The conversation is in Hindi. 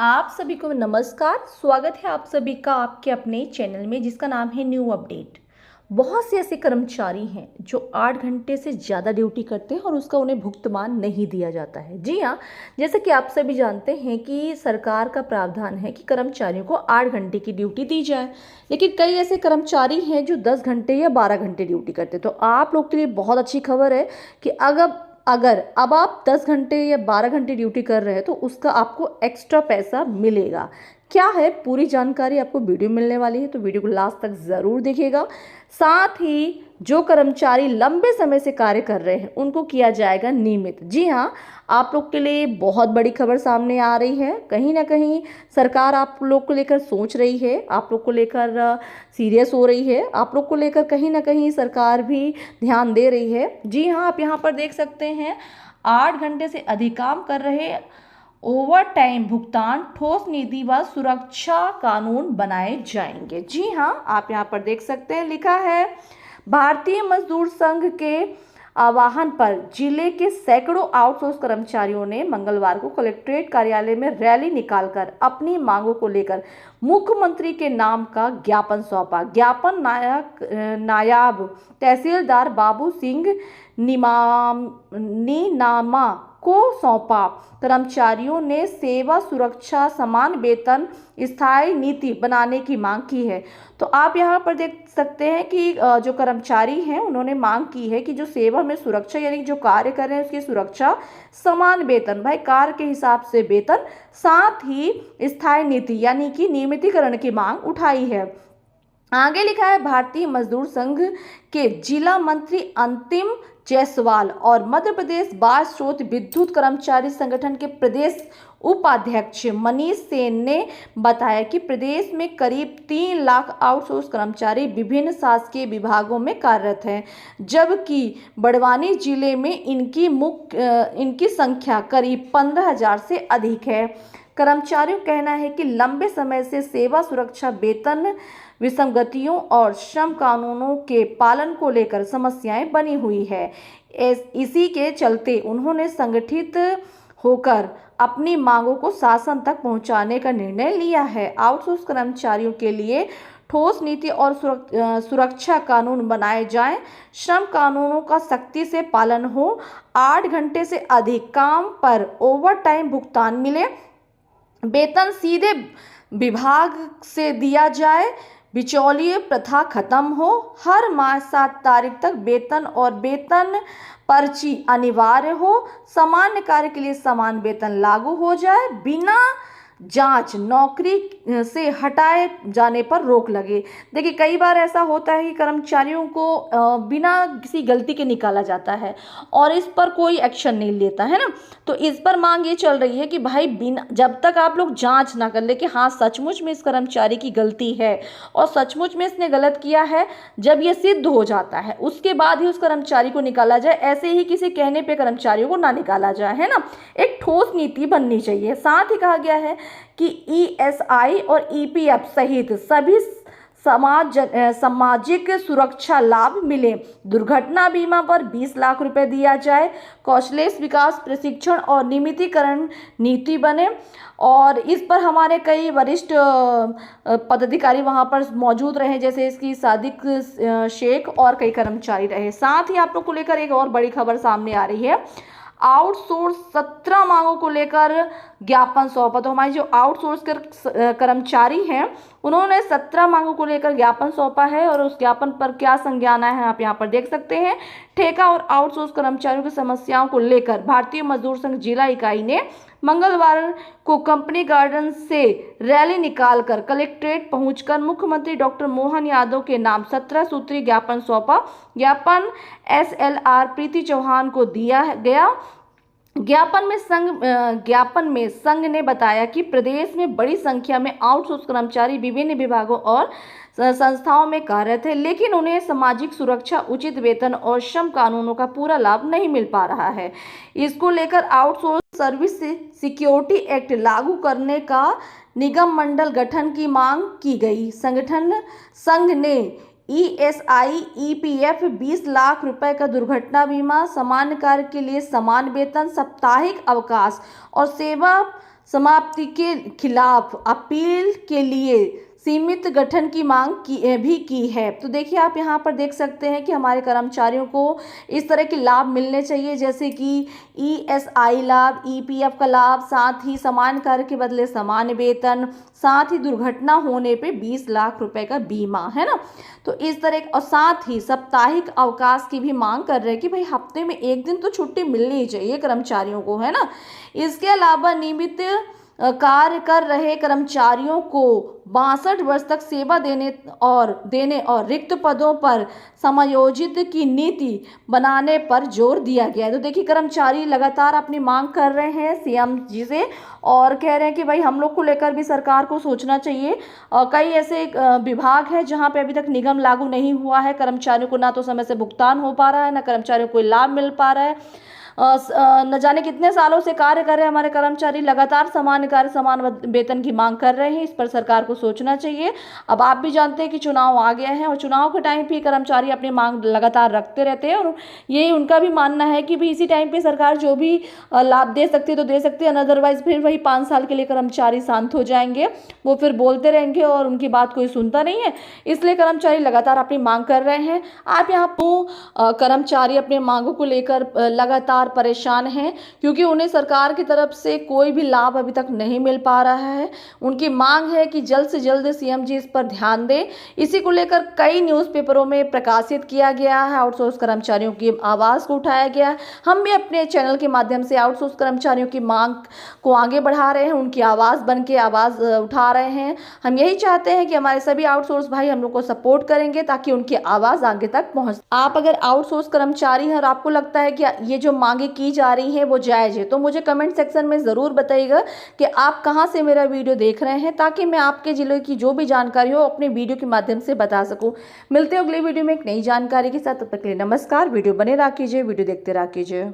आप सभी को नमस्कार। स्वागत है आप सभी का आपके अपने चैनल में जिसका नाम है न्यू अपडेट। बहुत से ऐसे कर्मचारी हैं जो 8 घंटे से ज़्यादा ड्यूटी करते हैं और उसका उन्हें भुगतान नहीं दिया जाता है। जी हाँ, जैसे कि आप सभी जानते हैं कि सरकार का प्रावधान है कि कर्मचारियों को 8 घंटे की ड्यूटी दी जाए, लेकिन कई ऐसे कर्मचारी हैं जो 10 घंटे या 12 घंटे ड्यूटी करते हैं। तो आप लोग के लिए बहुत अच्छी खबर है कि अगर अब आप 10 घंटे या 12 घंटे ड्यूटी कर रहे हैं तो उसका आपको एक्स्ट्रा पैसा मिलेगा। क्या है पूरी जानकारी आपको वीडियो मिलने वाली है, तो वीडियो को लास्ट तक ज़रूर देखिएगा। साथ ही जो कर्मचारी लंबे समय से कार्य कर रहे हैं उनको किया जाएगा नियमित। जी हाँ, आप लोग के लिए बहुत बड़ी खबर सामने आ रही है। कहीं ना कहीं सरकार आप लोग को लेकर सोच रही है, आप लोग को लेकर सीरियस हो रही है, आप लोग को लेकर कहीं ना कहीं सरकार भी ध्यान दे रही है। जी हाँ, आप यहाँ पर देख सकते हैं 8 घंटे से अधिक काम कर रहे ओवर टाइम भुगतान ठोस नीति व सुरक्षा कानून बनाए जाएंगे। जी हाँ, आप यहाँ पर देख सकते हैं लिखा है भारतीय मजदूर संघ के आह्वान पर जिले के सैकड़ों आउटसोर्स कर्मचारियों ने मंगलवार को कलेक्ट्रेट कार्यालय में रैली निकालकर अपनी मांगों को लेकर मुख्यमंत्री के नाम का ज्ञापन सौंपा। ज्ञापन नायाब तहसीलदार बाबू सिंह नीनामा को सौंपा। कर्मचारियों ने सेवा सुरक्षा समान वेतन स्थायी नीति बनाने की मांग की है। तो आप यहाँ पर देख सकते हैं कि जो कर्मचारी हैं उन्होंने मांग की है कि जो सेवा में सुरक्षा यानी जो कार्य कर रहे हैं उसकी सुरक्षा, समान वेतन, भाई कार्य के हिसाब से वेतन, साथ ही स्थायी नीति यानी कि नियमितीकरण की मांग उठाई है। आगे लिखा है भारतीय मजदूर संघ के जिला मंत्री अंतिम जायसवाल और मध्य प्रदेश बाढ़ स्रोत विद्युत कर्मचारी संगठन के प्रदेश उपाध्यक्ष मनीष सेन ने बताया कि प्रदेश में करीब 3 लाख आउटसोर्स कर्मचारी विभिन्न शासकीय विभागों में कार्यरत हैं, जबकि बड़वानी जिले में इनकी संख्या करीब 15,000 से अधिक है। कर्मचारियों का कहना है कि लंबे समय से सेवा सुरक्षा, वेतन विसंगतियों और श्रम कानूनों के पालन को लेकर समस्याएं बनी हुई है। इसी के चलते उन्होंने संगठित होकर अपनी मांगों को शासन तक पहुंचाने का निर्णय लिया है। आउटसोर्स कर्मचारियों के लिए ठोस नीति और सुरक्षा कानून बनाए जाएं, श्रम कानूनों का सख्ती से पालन हो, 8 घंटे से अधिक काम पर ओवर टाइम भुगतान मिले, वेतन सीधे विभाग से दिया जाए, बिचौलिए प्रथा खत्म हो, हर माह 7 तारीख तक वेतन और वेतन पर्ची अनिवार्य हो, सामान्य कार्य के लिए समान वेतन लागू हो जाए, बिना जांच नौकरी से हटाए जाने पर रोक लगे। देखिए कई बार ऐसा होता है कि कर्मचारियों को बिना किसी गलती के निकाला जाता है और इस पर कोई एक्शन नहीं लेता है ना। तो इस पर मांग ये चल रही है कि भाई बिना जब तक आप लोग जांच ना कर ले कि हाँ सचमुच में इस कर्मचारी की गलती है और सचमुच में इसने गलत किया है, जब ये सिद्ध हो जाता है उसके बाद ही उस कर्मचारी को निकाला जाए। ऐसे ही किसी कहने पे कर्मचारियों को ना निकाला जाए, है ना। एक ठोस नीति बननी चाहिए। साथ ही कहा गया है कि ईएसआई और ईपीएफ सहित सभी सामाजिक सुरक्षा लाभ मिले, दुर्घटना बीमा पर 20 लाख रुपए दिया जाए, कौशल विकास प्रशिक्षण और नियमितीकरण नीति बने। और इस पर हमारे कई वरिष्ठ पदाधिकारी वहां पर मौजूद रहे, जैसे इसकी सादिक शेख और कई कर्मचारी रहे। साथ ही आप लोग को लेकर एक और बड़ी खबर सामने आ रही है, आउटसोर्स 17 मांगों को लेकर ज्ञापन सौंपा। तो हमारे जो आउटसोर्स कर्मचारी हैं उन्होंने 17 मांगों को लेकर ज्ञापन सौंपा है और उस ज्ञापन पर क्या संज्ञान है आप यहाँ पर देख सकते हैं। ठेका और आउटसोर्स कर्मचारियों की समस्याओं को लेकर भारतीय मजदूर संघ जिला इकाई ने मंगलवार को कंपनी गार्डन से रैली निकालकर कलेक्ट्रेट पहुंचकर मुख्यमंत्री डॉक्टर मोहन यादव के नाम 17 सूत्रीय ज्ञापन सौंपा। ज्ञापन एसएलआर प्रीति चौहान को दिया गया। ज्ञापन में संघ ने बताया कि प्रदेश में बड़ी संख्या में आउटसोर्स कर्मचारी विभिन्न विभागों और संस्थाओं में कार्यरत है, लेकिन उन्हें सामाजिक सुरक्षा, उचित वेतन और श्रम कानूनों का पूरा लाभ नहीं मिल पा रहा है। इसको लेकर आउटसोर्स सर्विस सिक्योरिटी एक्ट लागू करने का निगम मंडल गठन की मांग की गई। संघ ने ईएसआई, ईपीएफ, 20 लाख रुपए का दुर्घटना बीमा, सामान्य कार्य के लिए समान वेतन, साप्ताहिक अवकाश और सेवा समाप्ति के खिलाफ अपील के लिए सीमित गठन की मांग भी की है। तो देखिए आप यहाँ पर देख सकते हैं कि हमारे कर्मचारियों को इस तरह के लाभ मिलने चाहिए, जैसे कि ईएसआई लाभ, ईपीएफ का लाभ, साथ ही समान कार्य के बदले समान वेतन, साथ ही दुर्घटना होने पे 20 लाख रुपए का बीमा, है ना। तो इस तरह, और साथ ही साप्ताहिक अवकाश की भी मांग कर रहे हैं कि भाई हफ्ते में एक दिन तो छुट्टी मिलनी ही चाहिए कर्मचारियों को, है ना। इसके अलावा नियमित कार्य कर रहे कर्मचारियों को 62 वर्ष तक सेवा देने और रिक्त पदों पर समायोजित की नीति बनाने पर जोर दिया गया है। तो देखिए कर्मचारी लगातार अपनी मांग कर रहे हैं सीएम जी से और कह रहे हैं कि भाई हम लोग को लेकर भी सरकार को सोचना चाहिए। कई ऐसे विभाग हैं जहां पे अभी तक निगम लागू नहीं हुआ है, कर्मचारियों को ना तो समय से भुगतान हो पा रहा है, ना कर्मचारियों को लाभ मिल पा रहा है। न जाने कितने सालों से कार्य कर रहे हैं हमारे कर्मचारी, लगातार समान कार्य समान वेतन की मांग कर रहे हैं। इस पर सरकार को सोचना चाहिए। अब आप भी जानते हैं कि चुनाव आ गए हैं और चुनाव के टाइम भी कर्मचारी अपनी मांग लगातार रखते रहते हैं और ये उनका भी मानना है कि भी इसी टाइम पे सरकार जो भी लाभ दे सकती है तो दे सकती है, अदरवाइज फिर वही 5 साल के लिए कर्मचारी शांत हो जाएंगे, वो फिर बोलते रहेंगे और उनकी बात कोई सुनता नहीं है। इसलिए कर्मचारी लगातार अपनी मांग कर रहे हैं। आप यहाँ कर्मचारी अपने मांगों को लेकर लगातार परेशान हैं क्योंकि उन्हें सरकार की तरफ से कोई भी लाभ अभी तक नहीं मिल पा रहा है। उनकी मांग है कि जल्द से जल्द सीएम जी इस पर ध्यान दें। इसी को लेकर कई न्यूज़पेपरों में प्रकाशित किया गया है, आउटसोर्स कर्मचारियों की आवाज़ को उठाया गया। हम भी अपने चैनल के माध्यम से आउटसोर्स कर्मचारियों की मांग को आगे बढ़ा रहे हैं, उनकी आवाज़ बन के आवाज़ उठा रहे हैं। हम यही चाहते हैं कि हमारे सभी आउटसोर्स भाई हम लोग को सपोर्ट करेंगे ताकि उनकी आवाज़ आगे तक पहुँच। आप अगर आउटसोर्स कर्मचारी हैं और आपको लगता है कि ये जो मांगे की जा रही है वो जायज़ है तो मुझे कमेंट सेक्शन में ज़रूर बताइएगा कि आप कहां से मेरा वीडियो देख रहे हैं, ताकि मैं आपके ज़िले की जो भी जानकारी हो अपने वीडियो के माध्यम से बता सकूं। मिलते हैं अगले वीडियो में एक नई जानकारी के साथ, तब तक के लिए नमस्कार। वीडियो बने रहा कीजिए, वीडियो देखते रहा कीजिए।